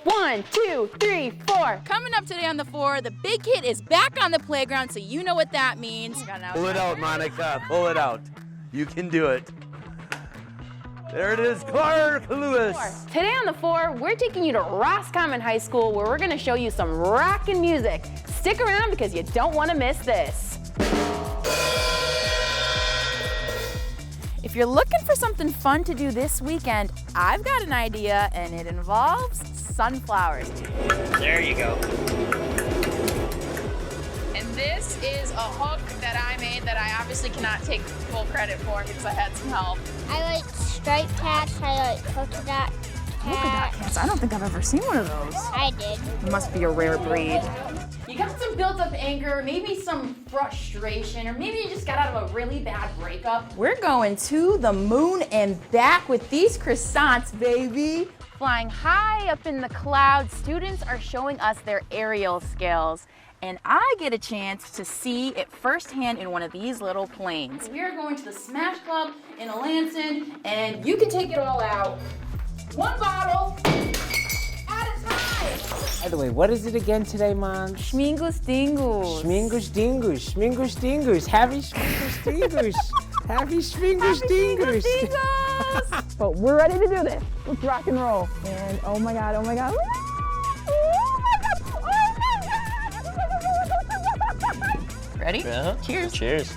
1, 2, 3, 4. Coming up today on the 4, the big kid is back on the playground, so you know what that means. Pull it out, Monica. Pull it out. You can do it. There it is, Clark Lewis. Today on the 4, we're taking you to Roscommon High School where we're gonna show you some rockin' music. Stick around because you don't wanna miss this. If you're looking for something fun to do this weekend, I've got an idea, and it involves sunflowers. There you go. And this is a hook that I made that I obviously cannot take full credit for because I had some help. I like striped cats. I like polka dot cats. I don't think I've ever seen one of those. I did. It must be a rare breed. You got some built-up anger, maybe some frustration, or maybe you just got out of a really bad breakup. We're going to the moon and back with these croissants, baby. Flying high up in the clouds, students are showing us their aerial skills. And I get a chance to see it firsthand in one of these little planes. We are going to the Smash Club in Alanson, and you can take it all out. One bottle at a time. By the way, what is it again today, Mom? Schmingus dingus. Schmingus dingus. Schmingus dingus. Happy Schmingus dingus. Happy Schmingus dingus. But we're ready to do this. Let's rock and roll. And oh my God, oh my God. Ready? Yeah. Cheers. Cheers.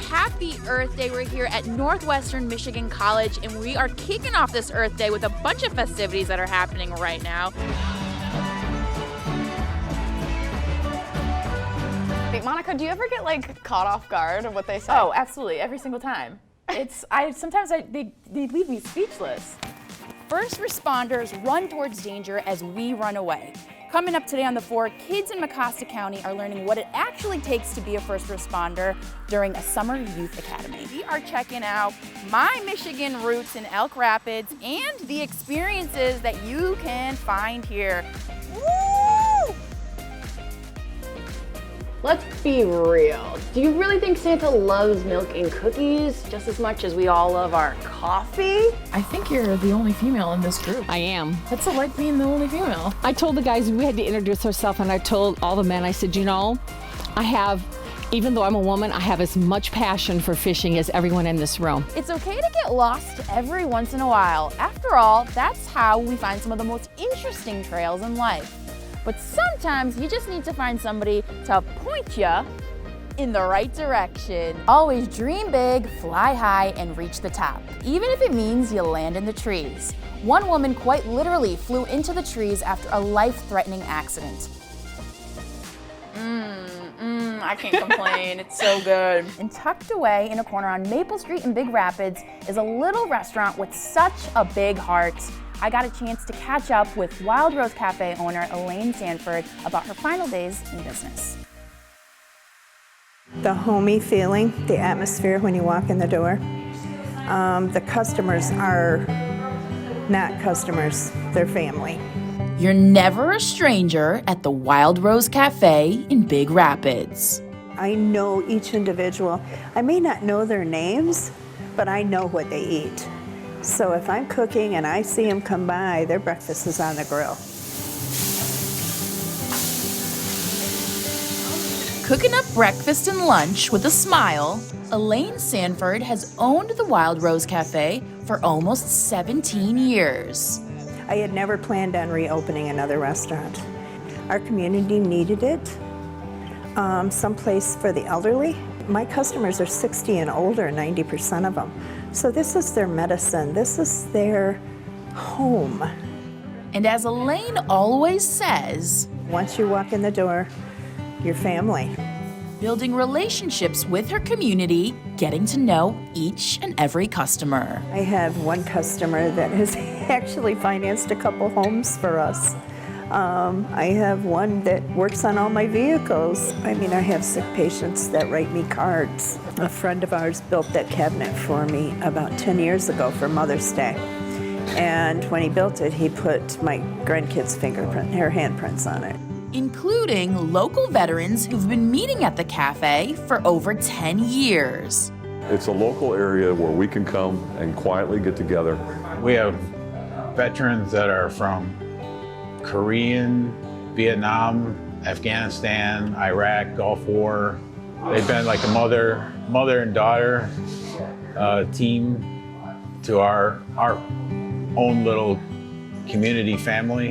Happy Earth Day. We're here at Northwestern Michigan College, and we are kicking off this Earth Day with a bunch of festivities that are happening right now. Wait, Monica, do you ever get like caught off guard of what they say? Oh, absolutely, every single time. They leave me speechless. First responders run towards danger as we run away. Coming up today on the 4, kids in Mecosta County are learning what it actually takes to be a first responder during a summer youth academy. We are checking out my Michigan roots in Elk Rapids and the experiences that you can find here. Woo! Let's be real. Do you really think Santa loves milk and cookies just as much as we all love our coffee? I think you're the only female in this group. I am. What's it like being the only female? I told the guys we had to introduce ourselves, and I told all the men, I said, you know, even though I'm a woman, I have as much passion for fishing as everyone in this room. It's okay to get lost every once in a while. After all, that's how we find some of the most interesting trails in life. But sometimes you just need to find somebody to point you in the right direction. Always dream big, fly high, and reach the top, even if it means you land in the trees. One woman quite literally flew into the trees after a life-threatening accident. I can't complain, it's so good. And tucked away in a corner on Maple Street in Big Rapids is a little restaurant with such a big heart. I got a chance to catch up with Wild Rose Cafe owner Elaine Sanford about her final days in business. The homey feeling, the atmosphere when you walk in the door. The customers are not customers, they're family. You're never a stranger at the Wild Rose Cafe in Big Rapids. I know each individual. I may not know their names, but I know what they eat. So if I'm cooking and I see them come by, their breakfast is on the grill. Cooking up breakfast and lunch with a smile, Elaine Sanford has owned the Wild Rose Cafe for almost 17 years. I had never planned on reopening another restaurant. Our community needed it, someplace for the elderly. My customers are 60 and older, 90% of them. So this is their medicine, this is their home. And as Elaine always says, once you walk in the door, you're family. Building relationships with her community, getting to know each and every customer. I have one customer that has actually financed a couple homes for us. I have one that works on all my vehicles. I mean, I have sick patients that write me cards. A friend of ours built that cabinet for me about 10 years ago for Mother's Day. And when he built it, he put my grandkid's fingerprint, her handprints on it. Including local veterans who've been meeting at the cafe for over 10 years. It's a local area where we can come and quietly get together. We have veterans that are from Korean, Vietnam, Afghanistan, Iraq, Gulf War. They've been like a mother and daughter team to our own little community family.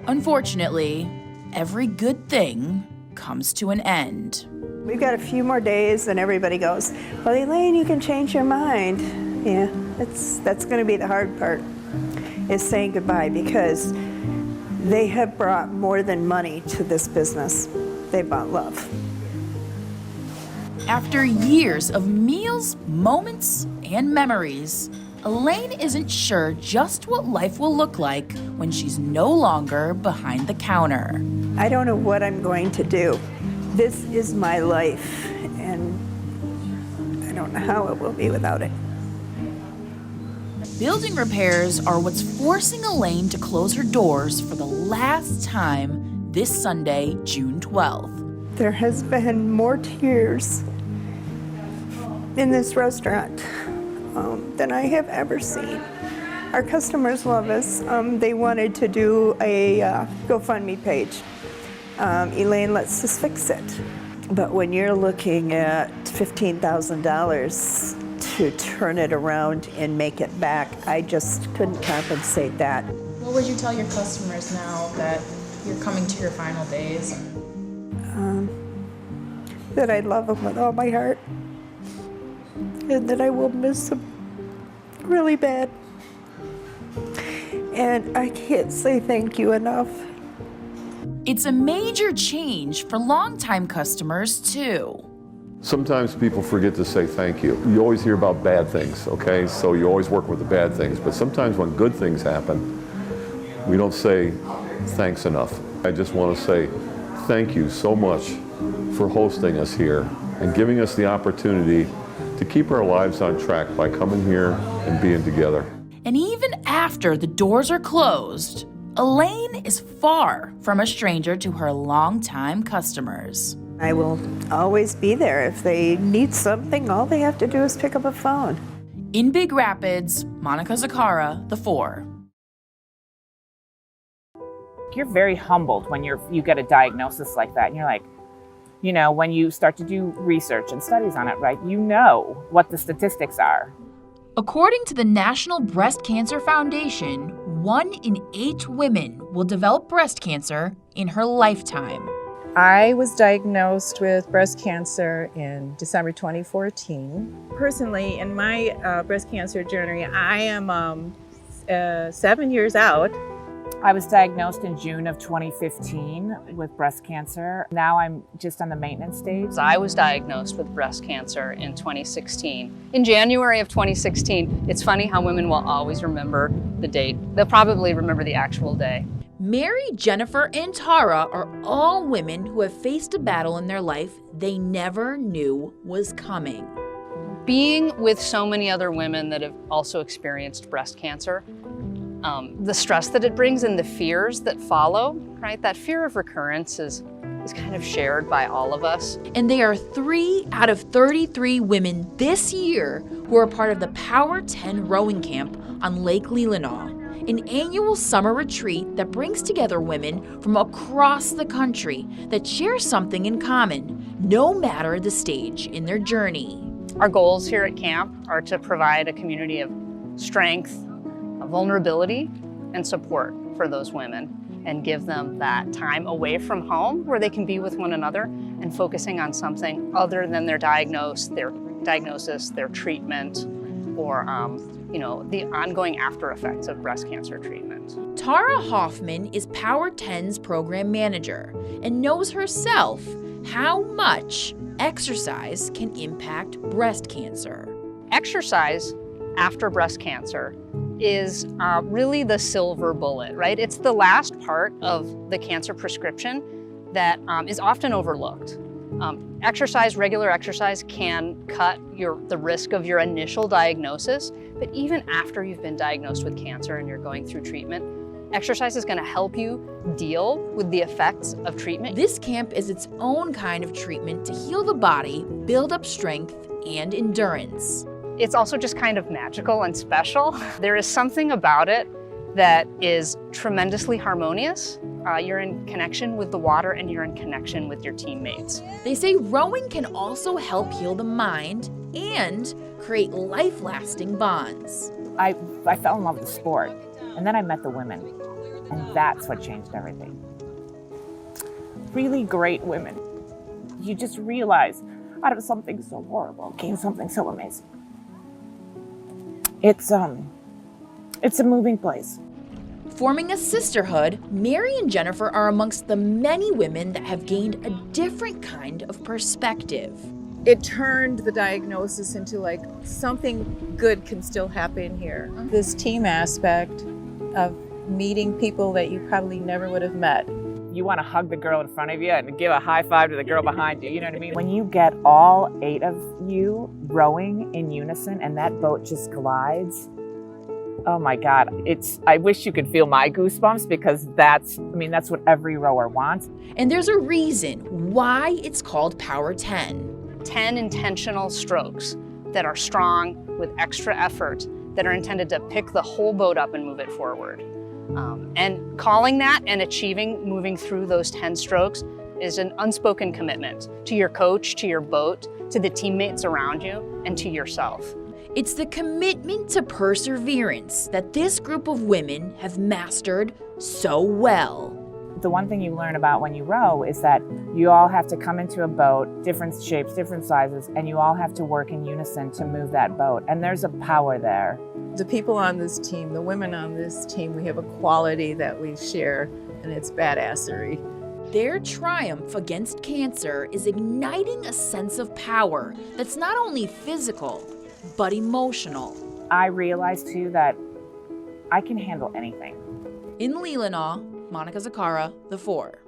Unfortunately, every good thing comes to an end. We've got a few more days and everybody goes, well, Elaine, you can change your mind. Yeah, that's going to be the hard part, is saying goodbye, because they have brought more than money to this business. They brought love. After years of meals, moments, and memories, Elaine isn't sure just what life will look like when she's no longer behind the counter. I don't know what I'm going to do. This is my life, and I don't know how it will be without it. Building repairs are what's forcing Elaine to close her doors for the last time this Sunday, June 12th. There has been more tears in this restaurant than I have ever seen. Our customers love us. They wanted to do a GoFundMe page. Elaine, let's just fix it. But when you're looking at $15,000 to turn it around and make it back, I just couldn't compensate that. What would you tell your customers now that you're coming to your final days? That I love them with all my heart, and that I will miss them really bad. And I can't say thank you enough. It's a major change for longtime customers, too. Sometimes people forget to say thank you. You always hear about bad things, okay? So you always work with the bad things. But sometimes when good things happen, we don't say thanks enough. I just want to say thank you so much for hosting us here and giving us the opportunity to keep our lives on track by coming here and being together. And even after the doors are closed, Elaine is far from a stranger to her longtime customers. I will always be there. If they need something, all they have to do is pick up a phone. In Big Rapids, Monica Zakara, The 4. You're very humbled when you get a diagnosis like that, and you're like, you know, when you start to do research and studies on it, right, you know what the statistics are. According to the National Breast Cancer Foundation, 1 in 8 women will develop breast cancer in her lifetime. I was diagnosed with breast cancer in December 2014. Personally, in my breast cancer journey, I am 7 years out. I was diagnosed in June of 2015 with breast cancer. Now I'm just on the maintenance stage. I was diagnosed with breast cancer in 2016. In January of 2016, it's funny how women will always remember the date. They'll probably remember the actual day. Mary, Jennifer, and Tara are all women who have faced a battle in their life they never knew was coming. Being with so many other women that have also experienced breast cancer, the stress that it brings and the fears that follow, right? That fear of recurrence is kind of shared by all of us. And they are 3 out of 33 women this year who are part of the Power 10 rowing camp on Lake Leelanau, an annual summer retreat that brings together women from across the country that share something in common, no matter the stage in their journey. Our goals here at camp are to provide a community of strength, of vulnerability, and support for those women, and give them that time away from home where they can be with one another and focusing on something other than their diagnosis, their treatment, or the ongoing after effects of breast cancer treatment. Tara Hoffman is Power 10's program manager and knows herself how much exercise can impact breast cancer. Exercise after breast cancer is really the silver bullet, right? It's the last part of the cancer prescription that is often overlooked. Regular exercise can cut the risk of your initial diagnosis, but even after you've been diagnosed with cancer and you're going through treatment, exercise is going to help you deal with the effects of treatment. This camp is its own kind of treatment to heal the body, build up strength and endurance. It's also just kind of magical and special. There is something about it that is tremendously harmonious. You're in connection with the water and you're in connection with your teammates. They say rowing can also help heal the mind and create life-lasting bonds. I fell in love with the sport, and then I met the women, and that's what changed everything. Really great women. You just realize out of something so horrible came something so amazing. It's a moving place. Forming a sisterhood, Mary and Jennifer are amongst the many women that have gained a different kind of perspective. It turned the diagnosis into like something good can still happen here. This team aspect of meeting people that you probably never would have met. You want to hug the girl in front of you and give a high five to the girl behind you, you know what I mean? When you get all 8 of you rowing in unison and that boat just glides, oh my God, I wish you could feel my goosebumps, because that's what every rower wants. And there's a reason why it's called Power 10. 10 intentional strokes that are strong with extra effort that are intended to pick the whole boat up and move it forward. And calling that and achieving moving through those 10 strokes is an unspoken commitment to your coach, to your boat, to the teammates around you, and to yourself. It's the commitment to perseverance that this group of women have mastered so well. The one thing you learn about when you row is that you all have to come into a boat, different shapes, different sizes, and you all have to work in unison to move that boat. And there's a power there. The people on this team, the women on this team, we have a quality that we share, and it's badassery. Their triumph against cancer is igniting a sense of power that's not only physical, but emotional. I realized too that I can handle anything. In Leelanau, Monica Zakara, The 4.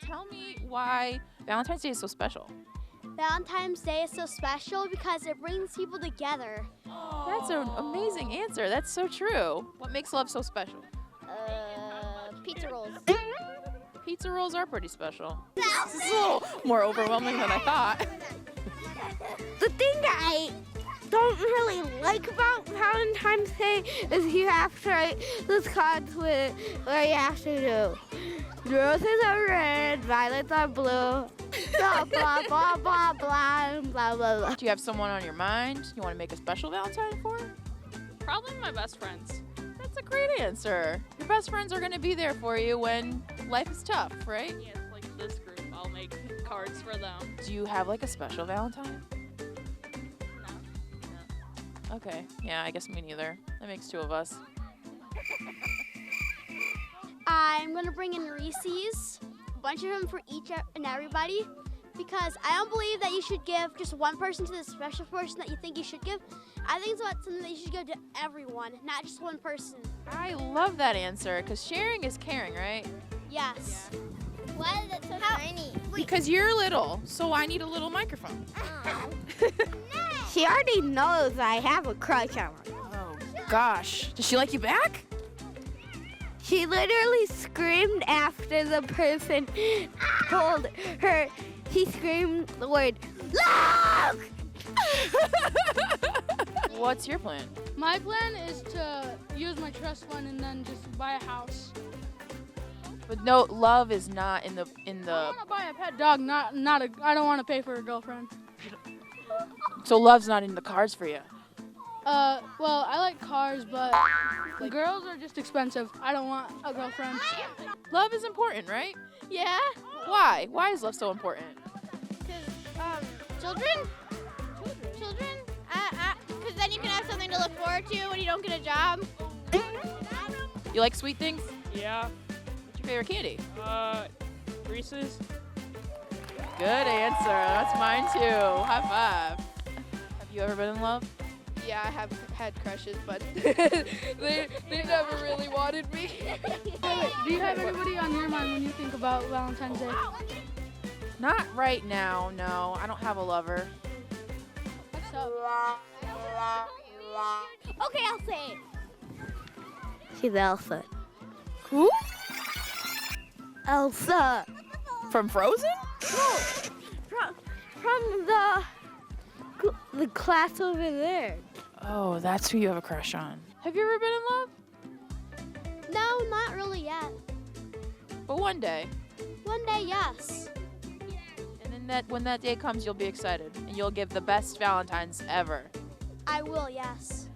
Tell me why Valentine's Day is so special. Valentine's Day is so special because it brings people together. That's an amazing answer. That's so true. What makes love so special? Pizza rolls. Pizza rolls are pretty special. This is a little more overwhelming than I thought. The thing that I don't really like about Valentine's Day is you have to write those cards with where you have to do roses are red, violets are blue, blah, blah, blah, blah, blah, blah, blah, blah. Do you have someone on your mind you want to make a special Valentine for? Probably my best friends. That's a great answer. Your best friends are going to be there for you when life is tough, right? Yes, like this group, I'll make cards for them. Do you have like a special Valentine? No. Okay, yeah, I guess me neither. That makes 2 of us. I'm going to bring in Reese's, a bunch of them for each and everybody, because I don't believe that you should give just one person to the special person that you think you should give. I think it's something that you should give to everyone, not just one person. I love that answer, because sharing is caring, right? Yes. Yeah. Why is it so tiny? Because you're little, so I need a little microphone. She already knows I have a crush on her. Oh, gosh. Does she like you back? She literally screamed after the person told her. She screamed the word, "Look!" What's your plan? My plan is to use my trust fund and then just buy a house. But no, love is not in the. I want to buy a pet dog, I don't want to pay for a girlfriend. So love's not in the cards for you. Well, I like cars, but girls are just expensive. I don't want a girlfriend. Love is important, right? Yeah. Why? Why is love so important? Because, children? Because then you can have something to look forward to when you don't get a job. You like sweet things? Yeah. What's your favorite candy? Reese's. Good answer. That's mine too. High five. Have you ever been in love? Yeah, I have had crushes, but they never really wanted me. Do you have anybody on your mind when you think about Valentine's Day? Not right now, no. I don't have a lover. What's up? Okay, I'll say it. She's Elsa. Who? Elsa. From Frozen? No, from the class over there. Oh, that's who you have a crush on. Have you ever been in love? No, not really yet. But one day. One day, yes. And then when that day comes, you'll be excited. And you'll give the best Valentine's ever. I will, yes.